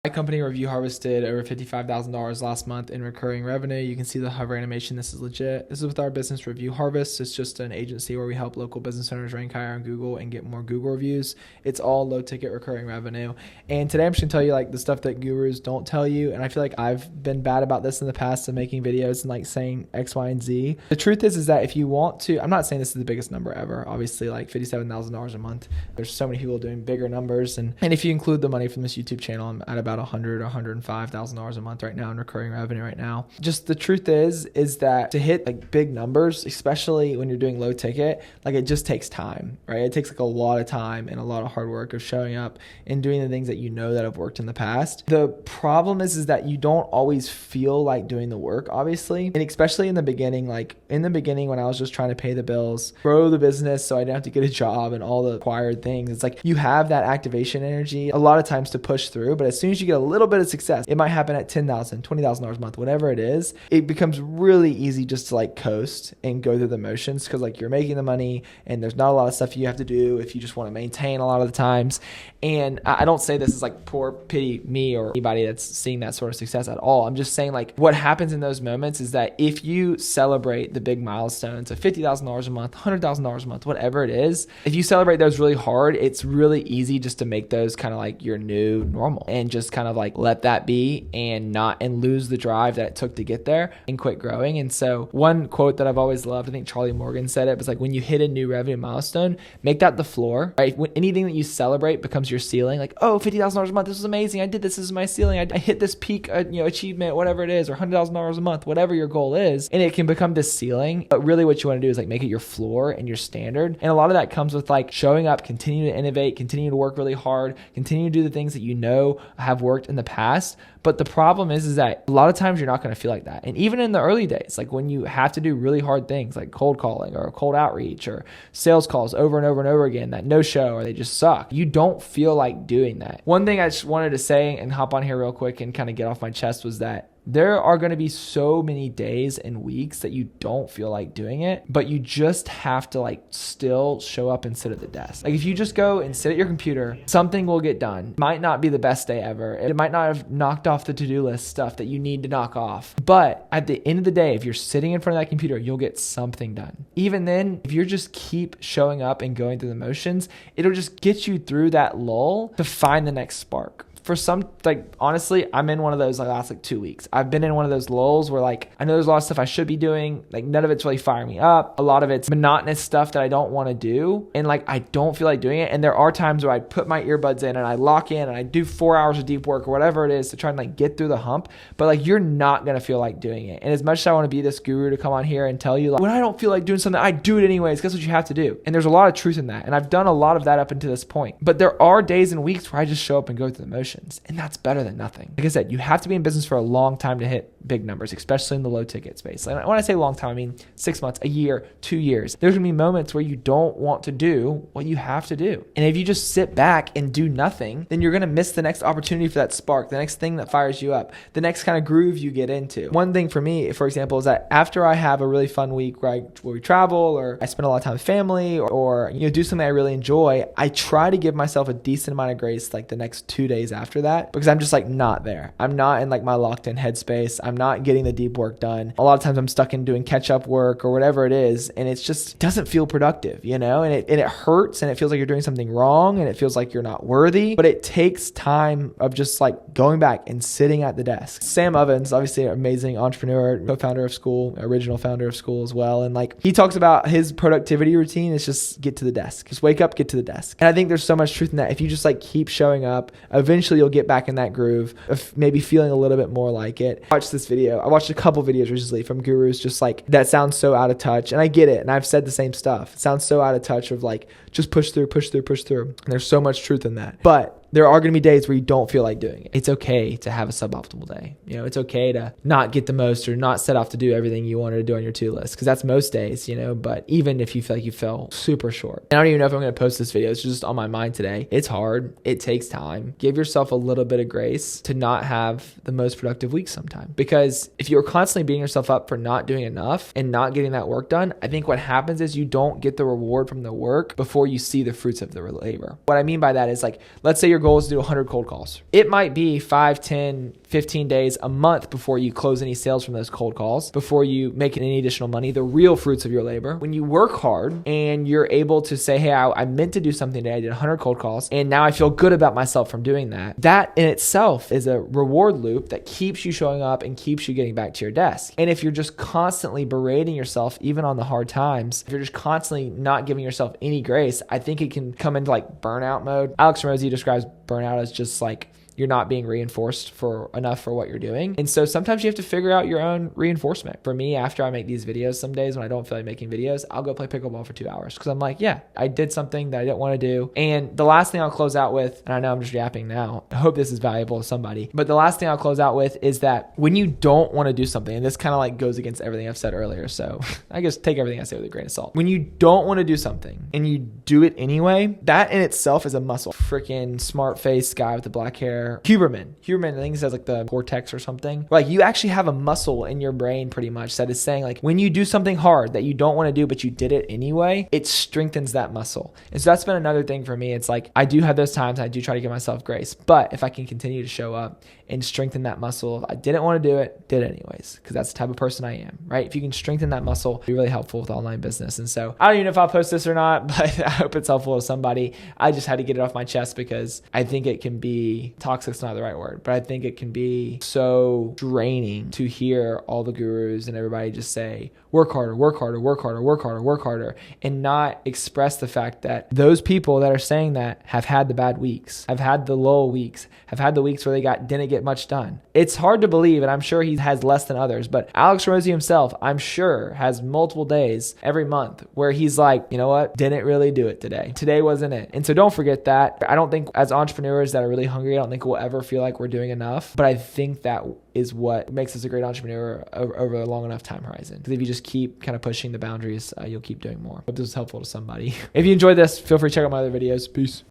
My company Review harvested over $55,000 last month in recurring revenue. You can see the hover animation. This is legit. This is with our business Review Harvest. It's just an agency where we help local business owners rank higher on Google and get more Google reviews. It's all low ticket recurring revenue. And today I'm just gonna tell you like the stuff that gurus don't tell you. And I feel like I've been bad about this in the past of making videos and like saying X, Y, and Z. The truth is that if you want to, I'm not saying this is the biggest number ever. Obviously like $57,000 a month. There's so many people doing bigger numbers. And if you include the money from this YouTube channel, I'm at about $100,000 or $105,000 a month right now in recurring revenue right now. Just the truth is that to hit like big numbers, especially when you're doing low ticket, like it just takes time, right? It takes like a lot of time and a lot of hard work of showing up and doing the things that you know that have worked in the past. The problem is that you don't always feel like doing the work, obviously. And especially in the beginning, like in the beginning when I was just trying to pay the bills, grow the business so I didn't have to get a job and all the required things, it's like you have that activation energy a lot of times to push through, but as soon as you get a little bit of success, it might happen at $10,000, $20,000 a month, whatever it is, it becomes really easy just to like coast and go through the motions because like you're making the money and there's not a lot of stuff you have to do if you just want to maintain a lot of the times. And I don't say this is like poor pity me or anybody that's seeing that sort of success at all. I'm just saying like what happens in those moments is that if you celebrate the big milestones of $50,000 a month, $100,000 a month, whatever it is, if you celebrate those really hard, it's really easy just to make those kind of like your new normal and just kind of like let that be and lose the drive that it took to get there and quit growing. And so one quote that I've always loved, I think Charlie Morgan said it, was like when you hit a new revenue milestone, make that the floor, right? When anything that you celebrate becomes your ceiling, like, oh, $50,000 a month, this was amazing. I did this. This is my ceiling. I hit this peak, achievement, whatever it is, or $100,000 a month, whatever your goal is. And it can become this ceiling. But really what you want to do is like make it your floor and your standard. And a lot of that comes with like showing up, continue to innovate, continue to work really hard, continue to do the things that you know have worked in the past. But the problem is that a lot of times you're not going to feel like that. And even in the early days, like when you have to do really hard things like cold calling or cold outreach or sales calls over and over and over again that no show or they just suck, you don't feel like doing that. One thing I just wanted to say and hop on here real quick and kind of get off my chest was that there are going to be so many days and weeks that you don't feel like doing it, but you just have to like still show up and sit at the desk. Like if you just go and sit at your computer, something will get done. It might not be the best day ever. It might not have knocked off the to-do list stuff that you need to knock off. But at the end of the day, if you're sitting in front of that computer, you'll get something done. Even then, if you just keep showing up and going through the motions, it'll just get you through that lull to find the next spark. For some, like, honestly, I'm in one of those like last like 2 weeks. I've been in one of those lulls where like, I know there's a lot of stuff I should be doing. Like none of it's really firing me up. A lot of it's monotonous stuff that I don't want to do. And like, I don't feel like doing it. And there are times where I put my earbuds in and I lock in and I do 4 hours of deep work or whatever it is to try and like get through the hump. But like, you're not going to feel like doing it. And as much as I want to be this guru to come on here and tell you like, when I don't feel like doing something, I do it anyways. Guess what you have to do? And there's a lot of truth in that. And I've done a lot of that up until this point. But there are days and weeks where I just show up and go through the motions. And that's better than nothing. Like I said, you have to be in business for a long time to hit big numbers, especially in the low ticket space. And when I say long time, I mean 6 months, a year, 2 years. There's gonna be moments where you don't want to do what you have to do. And if you just sit back and do nothing, then you're gonna miss the next opportunity for that spark, the next thing that fires you up, the next kind of groove you get into. One thing for me, for example, is that after I have a really fun week where we travel or I spend a lot of time with family or do something I really enjoy, I try to give myself a decent amount of grace like the next 2 days after that, because I'm just like not there. I'm not in like my locked in headspace. I'm not getting the deep work done. A lot of times I'm stuck in doing catch up work or whatever it is. And it's just doesn't feel productive, and it hurts and it feels like you're doing something wrong and it feels like you're not worthy, but it takes time of just like going back and sitting at the desk. Sam Ovens, obviously an amazing entrepreneur, co-founder of School, original founder of School as well. And like he talks about his productivity routine is just get to the desk, just wake up, get to the desk. And I think there's so much truth in that. If you just like keep showing up, eventually you'll get back in that groove of maybe feeling a little bit more like it. Watch this video. I watched a couple videos recently from gurus just like that sounds so out of touch. And I get it. And I've said the same stuff. It sounds so out of touch of like just push through, push through, push through. And there's so much truth in that. But there are going to be days where you don't feel like doing it. It's okay to have a suboptimal day. It's okay to not get the most or not set off to do everything you wanted to do on your to-do list, because that's most days, but even if you feel like you fell super short. And I don't even know if I'm going to post this video. It's just on my mind today. It's hard. It takes time. Give yourself a little bit of grace to not have the most productive week sometime. Because if you're constantly beating yourself up for not doing enough and not getting that work done, I think what happens is you don't get the reward from the work before you see the fruits of the labor. What I mean by that is like, let's say you're goal is to do 100 cold calls. It might be 5, 10, 15 days, a month before you close any sales from those cold calls, before you make any additional money, the real fruits of your labor. When you work hard and you're able to say, hey, I meant to do something today. I did 100 cold calls and now I feel good about myself from doing that. That in itself is a reward loop that keeps you showing up and keeps you getting back to your desk. And if you're just constantly berating yourself, even on the hard times, if you're just constantly not giving yourself any grace, I think it can come into like burnout mode. Alex Hormozi describes burnout as just like you're not being reinforced enough for what you're doing. And so sometimes you have to figure out your own reinforcement. For me, after I make these videos, some days when I don't feel like making videos, I'll go play pickleball for 2 hours because I'm like, yeah, I did something that I didn't want to do. And the last thing I'll close out with, and I know I'm just yapping now, I hope this is valuable to somebody, but the last thing I'll close out with is that when you don't want to do something, and this kind of like goes against everything I've said earlier, so I guess take everything I say with a grain of salt. When you don't want to do something and you do it anyway, that in itself is a muscle. Freaking smart face guy with the black hair, Huberman, I think he says like the cortex or something. Like you actually have a muscle in your brain pretty much that is saying like when you do something hard that you don't want to do, but you did it anyway, it strengthens that muscle. And so that's been another thing for me. It's like, I do have those times I do try to give myself grace, but if I can continue to show up and strengthen that muscle, if I didn't want to do it, did it anyways, because that's the type of person I am, right? If you can strengthen that muscle, it'll be really helpful with online business. And so I don't even know if I'll post this or not, but I hope it's helpful to somebody. I just had to get it off my chest because I think it can be, toxic's not the right word, but I think it can be so draining to hear all the gurus and everybody just say, work harder, work harder, work harder, work harder, work harder, and not express the fact that those people that are saying that have had the bad weeks, have had the low weeks, have had the weeks where they didn't get much done. It's hard to believe, and I'm sure he has less than others, but Alex Hormozi himself, I'm sure, has multiple days every month where he's like, you know what, didn't really do it today. Today wasn't it. And so don't forget that. I don't think as entrepreneurs that are really hungry, I don't think we'll ever feel like we're doing enough, but I think that is what makes us a great entrepreneur over a long enough time horizon. Because if you just keep kind of pushing the boundaries, you'll keep doing more. Hope this was helpful to somebody. If you enjoyed this, feel free to check out my other videos. Peace.